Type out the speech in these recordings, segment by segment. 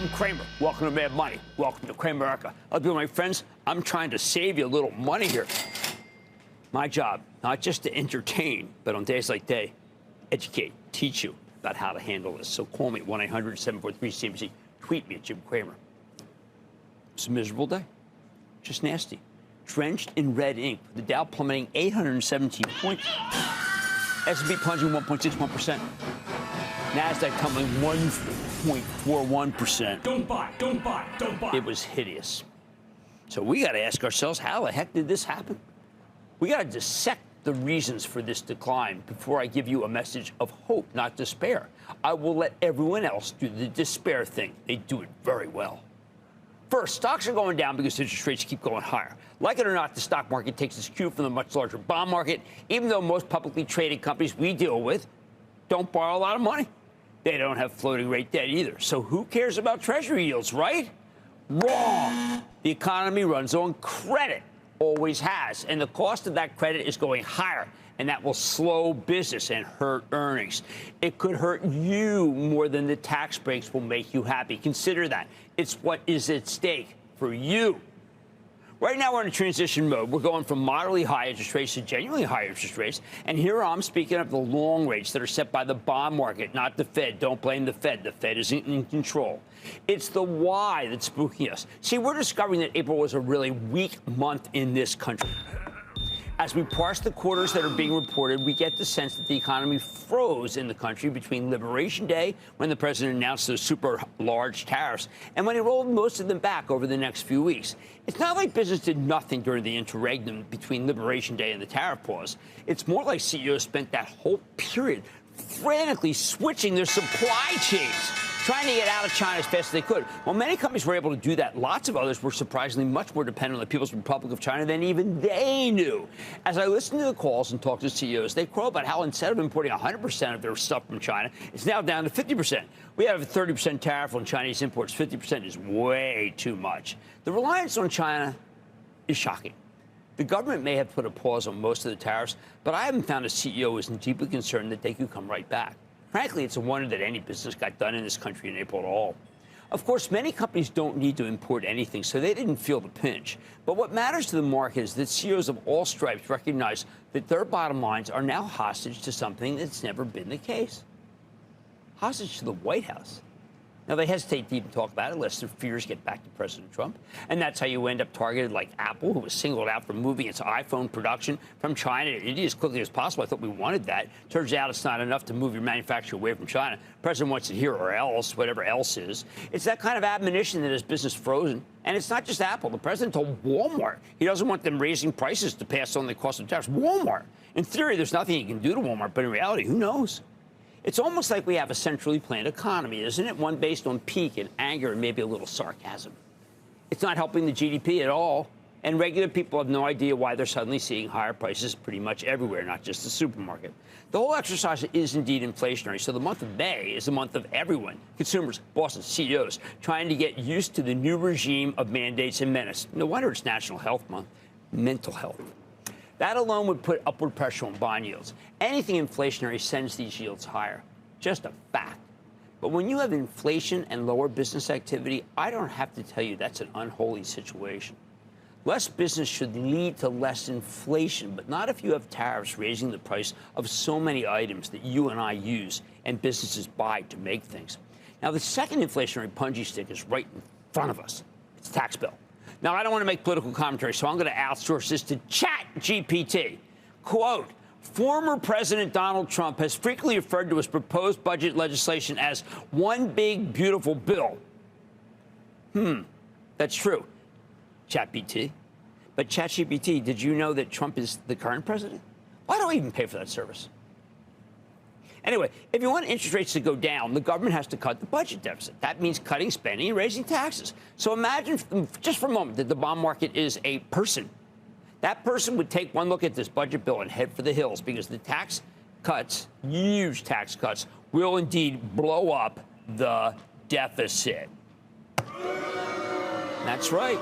I'm Cramer. Welcome to Mad Money. Welcome to Cramerica. I'll be my friends. I'm trying to save you a little money here. My job, not just to entertain, but on days like today, educate, teach you about how to handle this. So call me, 1-800-743-CNBC. Tweet me at Jim Cramer. It's a miserable day. Just nasty. Drenched in red ink. The Dow plummeting 817 points. S&P plunging 1.61%. NASDAQ tumbling 1.41%. Don't buy. It was hideous. So we got to ask ourselves, how the heck did this happen? We got to dissect the reasons for this decline before I give you a message of hope, not despair. I will let everyone else do the despair thing. They do it very well. First, stocks are going down because interest rates keep going higher. Like it or not, the stock market takes its cue from the much larger bond market, even though most publicly traded companies we deal with don't borrow a lot of money. They don't have floating rate debt either. So who cares about treasury yields, right? Wrong. The economy runs on credit, always has, and the cost of that credit is going higher, and that will slow business and hurt earnings. It could hurt you more than the tax breaks will make you happy. Consider that. It's what is at stake for you. Right now, we're in a transition mode. We're going from moderately high interest rates to genuinely high interest rates. And here I'm speaking of the long rates that are set by the bond market, not the Fed. Don't blame the Fed. The Fed isn't in control. It's the why that's spooking us. See, we're discovering that April was a really weak month in this country. As we parse the quarters that are being reported, we get the sense that the economy froze in the country between Liberation Day, when the president announced those super large tariffs, and when he rolled most of them back over the next few weeks. It's not like business did nothing during the interregnum between Liberation Day and the tariff pause. It's more like CEOs spent that whole period frantically switching their supply chains, trying to get out of China as fast as they could. While many companies were able to do that, lots of others were surprisingly much more dependent on the People's Republic of China than even they knew. As I listened to the calls and talked to CEOs, they crow about how instead of importing 100% of their stuff from China, it's now down to 50%. We have a 30% tariff on Chinese imports. 50% is way too much. The reliance on China is shocking. The government may have put a pause on most of the tariffs, but I haven't found a CEO who isn't deeply concerned that they could come right back. Frankly, it's a wonder that any business got done in this country in April at all. Of course, many companies don't need to import anything, so they didn't feel the pinch. But what matters to the market is that CEOs of all stripes recognize that their bottom lines are now hostage to something that's never been the case. Hostage to the White House. Now, they hesitate to even talk about it unless their fears get back to President Trump. And that's how you end up targeted like Apple, who was singled out for moving its iPhone production from China to India as quickly as possible. I thought we wanted that. Turns out it's not enough to move your manufacturing away from China. The president wants it here or else, whatever else is. It's that kind of admonition that has business frozen. And it's not just Apple. The president told Walmart he doesn't want them raising prices to pass on the cost of tariffs. Walmart. In theory, there's nothing he can do to Walmart, but in reality, who knows? It's almost like we have a centrally planned economy, isn't it? One based on pique and anger and maybe a little sarcasm. It's not helping the GDP at all. And regular people have no idea why they're suddenly seeing higher prices pretty much everywhere, not just the supermarket. The whole exercise is indeed inflationary. So the month of May is the month of everyone, consumers, bosses, CEOs, trying to get used to the new regime of mandates and menace. No wonder it's National Health Month. Mental health. That alone would put upward pressure on bond yields. Anything inflationary sends these yields higher. Just a fact. But when you have inflation and lower business activity, I don't have to tell you that's an unholy situation. Less business should lead to less inflation, but not if you have tariffs raising the price of so many items that you and I use and businesses buy to make things. Now, the second inflationary punji stick is right in front of us. It's the tax bill. Now, I don't want to make political commentary, so I'm going to outsource this to ChatGPT. Quote, former President Donald Trump has frequently referred to his proposed budget legislation as one big, beautiful bill. That's true, ChatGPT. But ChatGPT, did you know that Trump is the current president? Why do I even pay for that service? Anyway, if you want interest rates to go down, the government has to cut the budget deficit. That means cutting spending and raising taxes. So imagine, just for a moment, that the bond market is a person. That person would take one look at this budget bill and head for the hills because the tax cuts, huge tax cuts, will indeed blow up the deficit. That's right.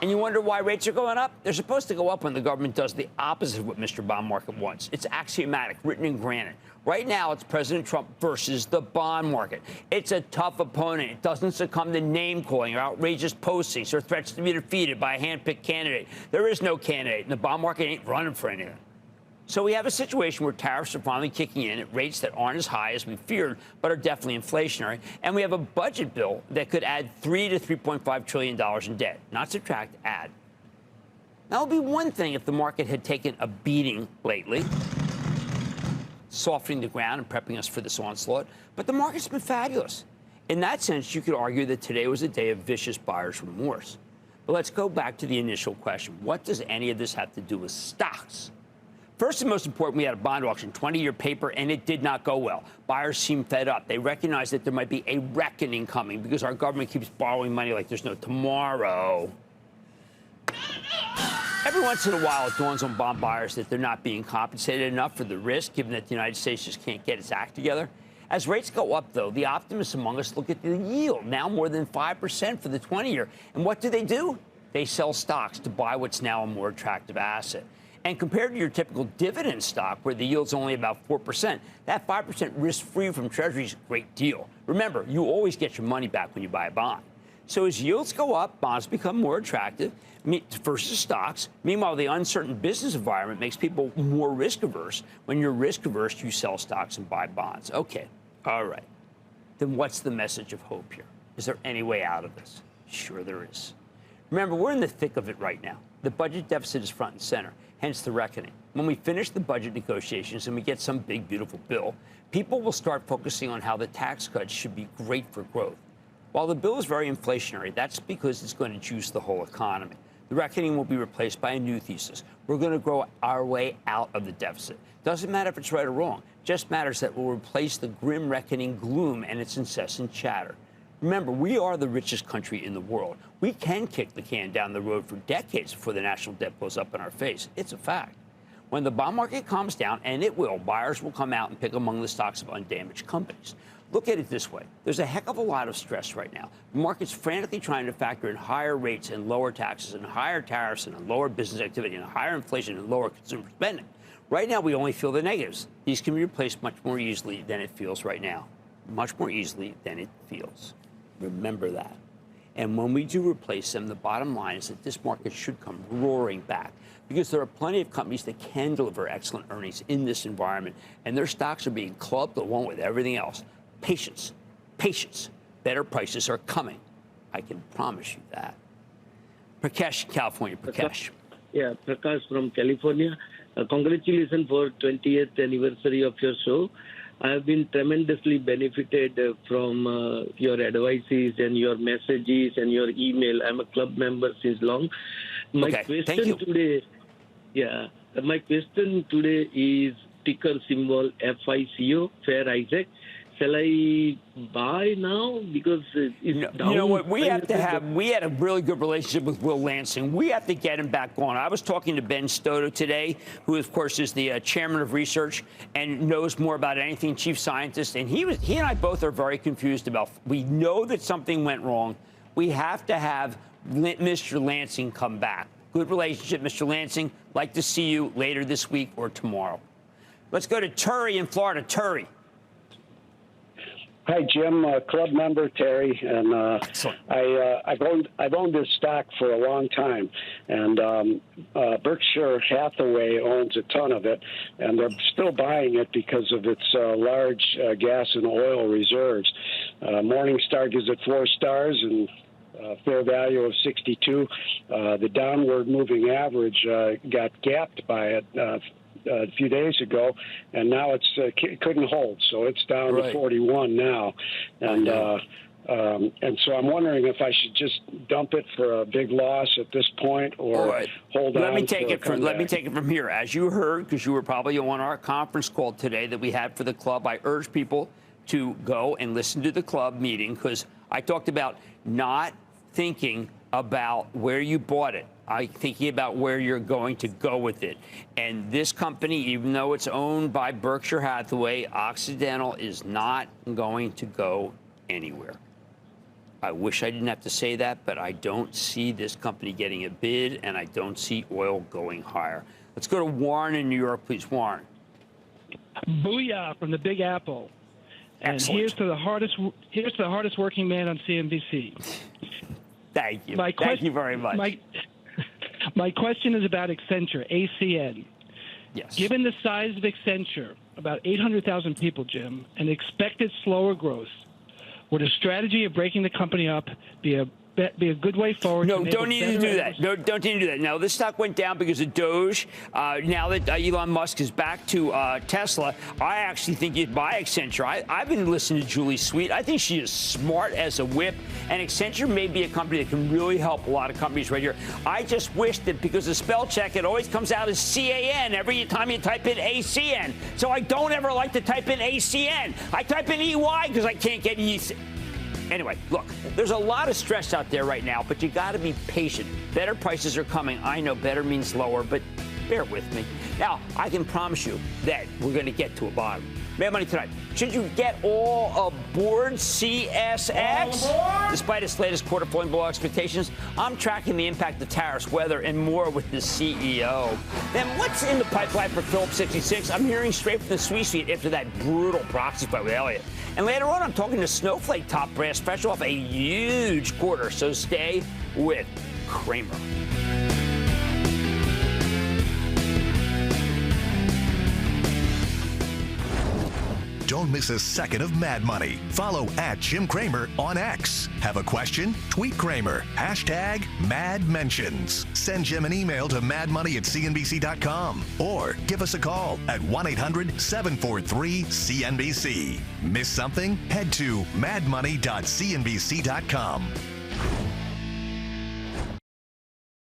And you wonder why rates are going up? They're supposed to go up when the government does the opposite of what Mr. Bond Market wants. It's axiomatic, written in granite. Right now, it's President Trump versus the bond market. It's a tough opponent. It doesn't succumb to name-calling or outrageous postings or threats to be defeated by a hand-picked candidate. There is no candidate, and the bond market ain't running for anything. So we have a situation where tariffs are finally kicking in at rates that aren't as high as we feared, but are definitely inflationary. And we have a budget bill that could add $3 to $3.5 trillion in debt. Not subtract, add. That would be one thing if the market had taken a beating lately, softening the ground and prepping us for this onslaught. But the market's been fabulous. In that sense, you could argue that today was a day of vicious buyer's remorse. But let's go back to the initial question. What does any of this have to do with stocks? First and most important, we had a bond auction, 20-year paper, and it did not go well. Buyers seem fed up. They recognize that there might be a reckoning coming because our government keeps borrowing money like there's no tomorrow. Every once in a while, it dawns on bond buyers that they're not being compensated enough for the risk, given that the United States just can't get its act together. As rates go up, though, the optimists among us look at the yield, now more than 5% for the 20-year. And what do? They sell stocks to buy what's now a more attractive asset. And compared to your typical dividend stock, where the yield's only about 4%, that 5% risk-free from Treasuries is a great deal. Remember, you always get your money back when you buy a bond. So as yields go up, bonds become more attractive versus stocks. Meanwhile, the uncertain business environment makes people more risk-averse. When you're risk-averse, you sell stocks and buy bonds. Okay, all right. Then what's the message of hope here? Is there any way out of this? Sure there is. Remember, we're in the thick of it right now. The budget deficit is front and center, hence the reckoning. When we finish the budget negotiations and we get some big, beautiful bill, people will start focusing on how the tax cuts should be great for growth. While the bill is very inflationary, that's because it's going to juice the whole economy. The reckoning will be replaced by a new thesis. We're going to grow our way out of the deficit. Doesn't matter if it's right or wrong. Just matters that we'll replace the grim reckoning gloom and its incessant chatter. Remember, we are the richest country in the world. We can kick the can down the road for decades before the national debt blows up in our face. It's a fact. When the bond market calms down, and it will, buyers will come out and pick among the stocks of undamaged companies. Look at it this way. There's a heck of a lot of stress right now. The market's frantically trying to factor in higher rates and lower taxes and higher tariffs and lower business activity and higher inflation and lower consumer spending. Right now, we only feel the negatives. These can be replaced much more easily than it feels right now. Much more easily than it feels. Remember that. And when we do replace them, the bottom line is that this market should come roaring back because there are plenty of companies that can deliver excellent earnings in this environment, and their stocks are being clubbed along with everything else. Patience. Patience. Better prices are coming. I can promise you that. Prakash, California. Prakash. Yeah, Prakash from California. Congratulations for 20th anniversary of your show. I have been tremendously benefited from your advices and your messages and your email. I'm a club member since long. My question today, my question today is ticker symbol FICO, Fair Isaac. Shall I buy now? Because it's down. You know what? We had a really good relationship with Will Lansing. We have to get him back on. I was talking to Ben Stoto today, who, of course, is the chairman of research and knows more about anything, chief scientist. And he and I both are very confused about. We know that something went wrong. We have to have Mr. Lansing come back. Good relationship, Mr. Lansing. Like to see you later this week or tomorrow. Let's go to Terry in Florida. Terry. Hi, Jim, club member Terry, and I've owned this stock for a long time, and Berkshire Hathaway owns a ton of it, and they're still buying it because of its large gas and oil reserves. Morningstar gives it 4 stars and fair value of 62. The downward moving average got gapped by it a few days ago, and now it couldn't hold, so it's down to 41 now, and so I'm wondering if I should just dump it for a big loss at this point, or hold on. Let me take it from here. As you heard, because you were probably on our conference call today that we had for the club, I urge people to go and listen to the club meeting, because I talked about not thinking about where you bought it. I'm thinking about where you're going to go with it. And this company, even though it's owned by Berkshire Hathaway, Occidental is not going to go anywhere. I wish I didn't have to say that, but I don't see this company getting a bid, and I don't see oil going higher. Let's go to Warren in New York, please. Warren. Booyah from the Big Apple. And Excellent. here's to the hardest working man on CNBC. Thank you. Thank you very much. My question is about Accenture, ACN. Yes. Given the size of Accenture, about 800,000 people, Jim, and expected slower growth, would a strategy of breaking the company up be a good way forward? No, don't need to do that. No, don't need to do that. Now, this stock went down because of Doge. Now that Elon Musk is back to Tesla, I actually think you'd buy Accenture. I've been listening to Julie Sweet. I think she is smart as a whip, and Accenture may be a company that can really help a lot of companies right here. I just wish that because of spell check, it always comes out as CAN every time you type in ACN. So I don't ever like to type in ACN. I type in EY because I can't get EC. Anyway, look, there's a lot of stress out there right now, but you got to be patient. Better prices are coming. I know better means lower, but bear with me. Now, I can promise you that we're going to get to a bottom. Mad Money tonight. Should you get all aboard CSX? Despite its latest quarter falling below expectations, I'm tracking the impact of tariffs, weather, and more with the CEO. Then what's in the pipeline for Phillips 66? I'm hearing straight from the C-suite after that brutal proxy fight with Elliott. And later on, I'm talking to Snowflake top brass, fresh off a huge quarter. So stay with Cramer. Don't miss a second of Mad Money. Follow @Jim Cramer on X. Have a question? Tweet Cramer. #MadMentions. Send Jim an email to madmoney@cnbc.com or give us a call at 1-800-743-CNBC. Miss something? Head to madmoney.cnbc.com.